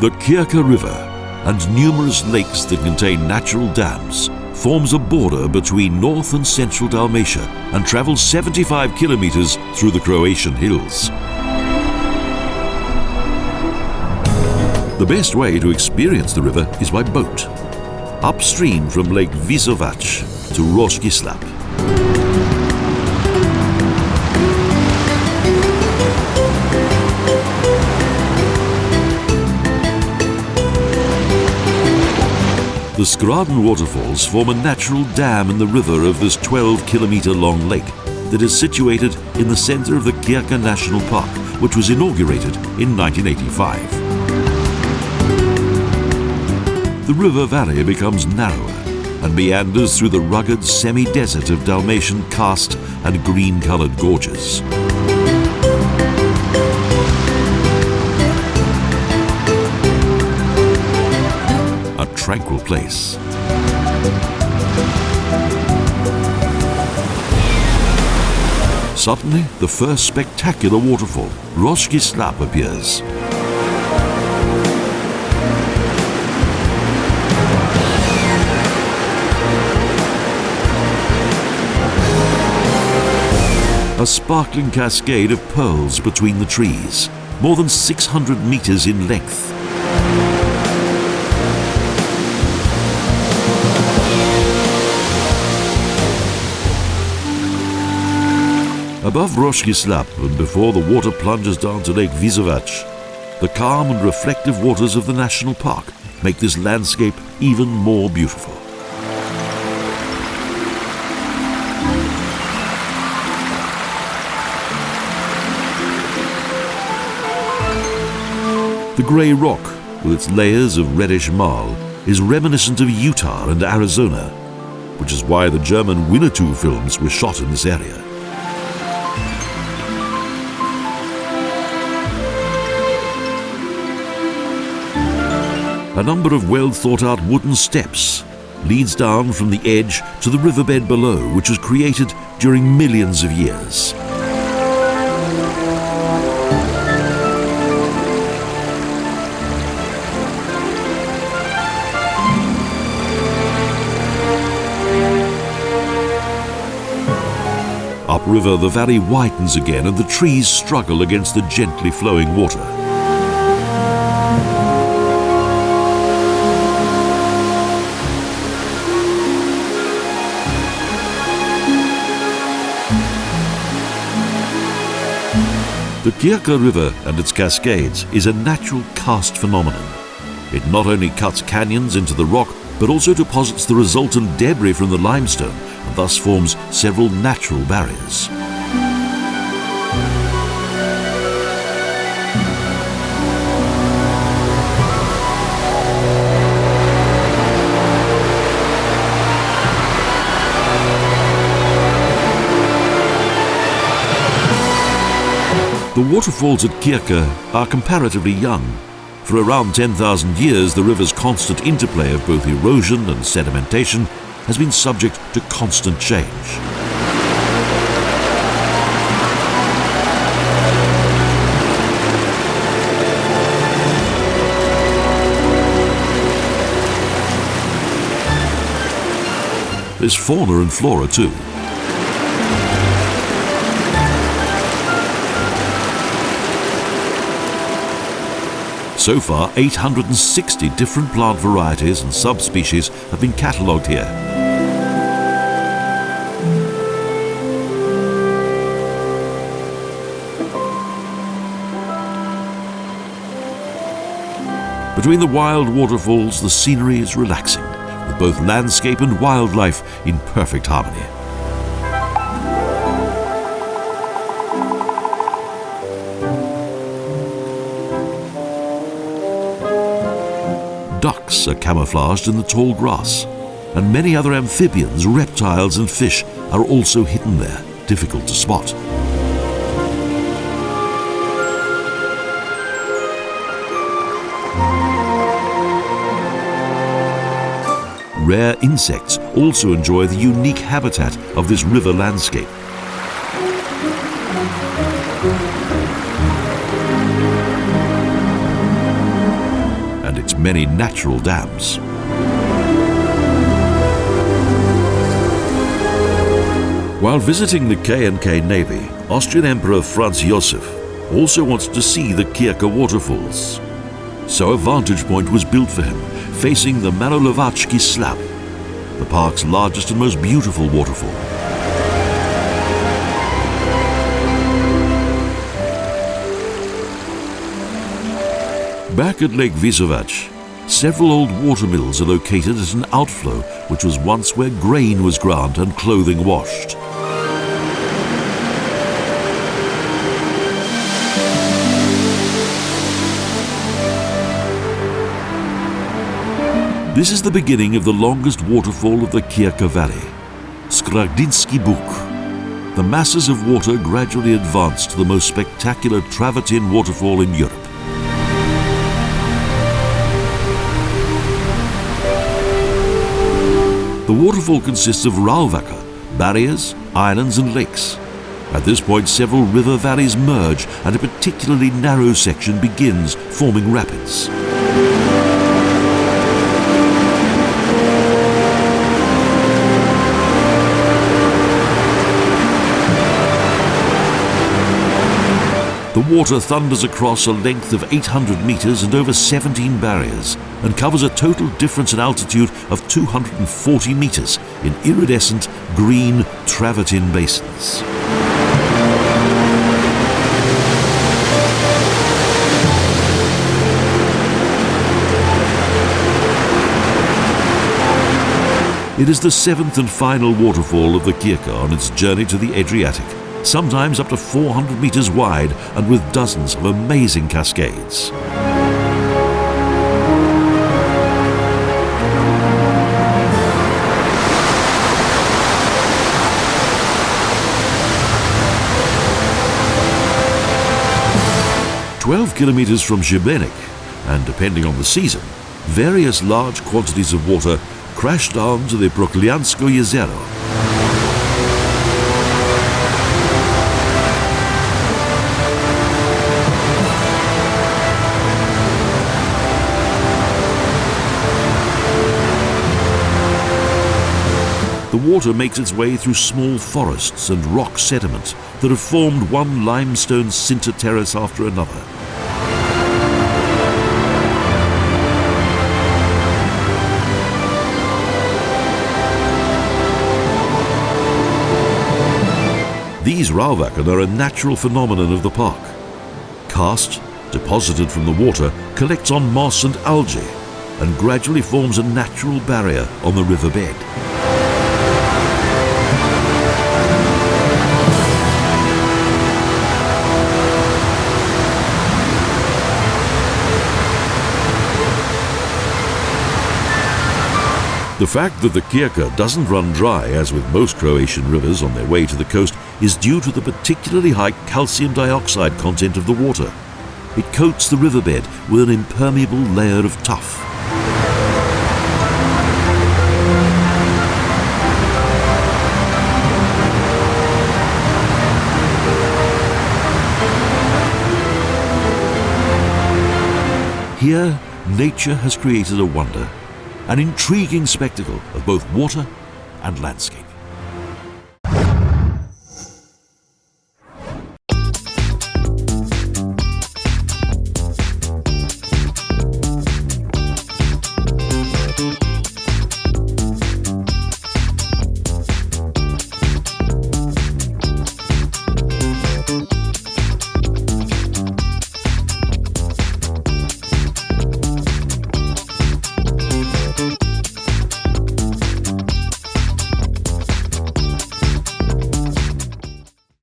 The Krka River and numerous lakes that contain natural dams forms a border between North and Central Dalmatia and travels 75 kilometres through the Croatian hills. The best way to experience the river is by boat, upstream from Lake Visovac to Roški Slap. The Skradin waterfalls form a natural dam in the river of this 12-kilometre-long lake that is situated in the centre of the Krka National Park, which was inaugurated in 1985. The river valley becomes narrower and meanders through the rugged semi-desert of Dalmatian karst and green-coloured gorges. A tranquil place. Suddenly, the first spectacular waterfall, Roški Slap, appears. A sparkling cascade of pearls between the trees, more than 600 meters in length. Above Roški Slap and before the water plunges down to Lake Visovac, the calm and reflective waters of the national park make this landscape even more beautiful. The grey rock, with its layers of reddish marl, is reminiscent of Utah and Arizona, which is why the German Winnetou films were shot in this area. A number of well-thought-out wooden steps leads down from the edge to the riverbed below, which was created during millions of years. Upriver, the valley widens again and the trees struggle against the gently flowing water. The Krka River and its cascades is a natural karst phenomenon. It not only cuts canyons into the rock, but also deposits the resultant debris from the limestone and thus forms several natural barriers. The waterfalls at Krka are comparatively young. For around 10,000 years, the river's constant interplay of both erosion and sedimentation has been subject to constant change. There's fauna and flora too. So far, 860 different plant varieties and subspecies have been catalogued here. Between the wild waterfalls, the scenery is relaxing, with both landscape and wildlife in perfect harmony. Ducks are camouflaged in the tall grass, and many other amphibians, reptiles and fish are also hidden there, difficult to spot. Rare insects also enjoy the unique habitat of this river landscape. and its many natural dams. While visiting the K&K Navy, Austrian Emperor Franz Josef also wanted to see the Krka waterfalls. So a vantage point was built for him, facing the Roški Slap, the park's largest and most beautiful waterfall. Back at Lake Visovac, several old watermills are located at an outflow which was once where grain was ground and clothing washed. This is the beginning of the longest waterfall of the Krka Valley, Skradinski Buk. The masses of water gradually advance to the most spectacular travertin waterfall in Europe. The waterfall consists of rauwaka, barriers, islands and lakes. At this point, several river valleys merge and a particularly narrow section begins, forming rapids. The water thunders across a length of 800 meters and over 17 barriers, and covers a total difference in altitude of 240 meters in iridescent green travertin basins. It is the seventh and final waterfall of the Krka on its journey to the Adriatic, sometimes up to 400 meters wide and with dozens of amazing cascades. "12 kilometres from Šibenik, and depending on the season, various large quantities of water crash down to the Prokljansko Jezero. The water makes its way through small forests and rock sediment that have formed one limestone sinter terrace after another. These rauwaka are a natural phenomenon of the park. Cast, deposited from the water, collects on moss and algae and gradually forms a natural barrier on the riverbed. The fact that the Krka doesn't run dry, as with most Croatian rivers on their way to the coast, is due to the particularly high calcium dioxide content of the water. It coats the riverbed with an impermeable layer of tuff. Here, nature has created a wonder, an intriguing spectacle of both water and landscape.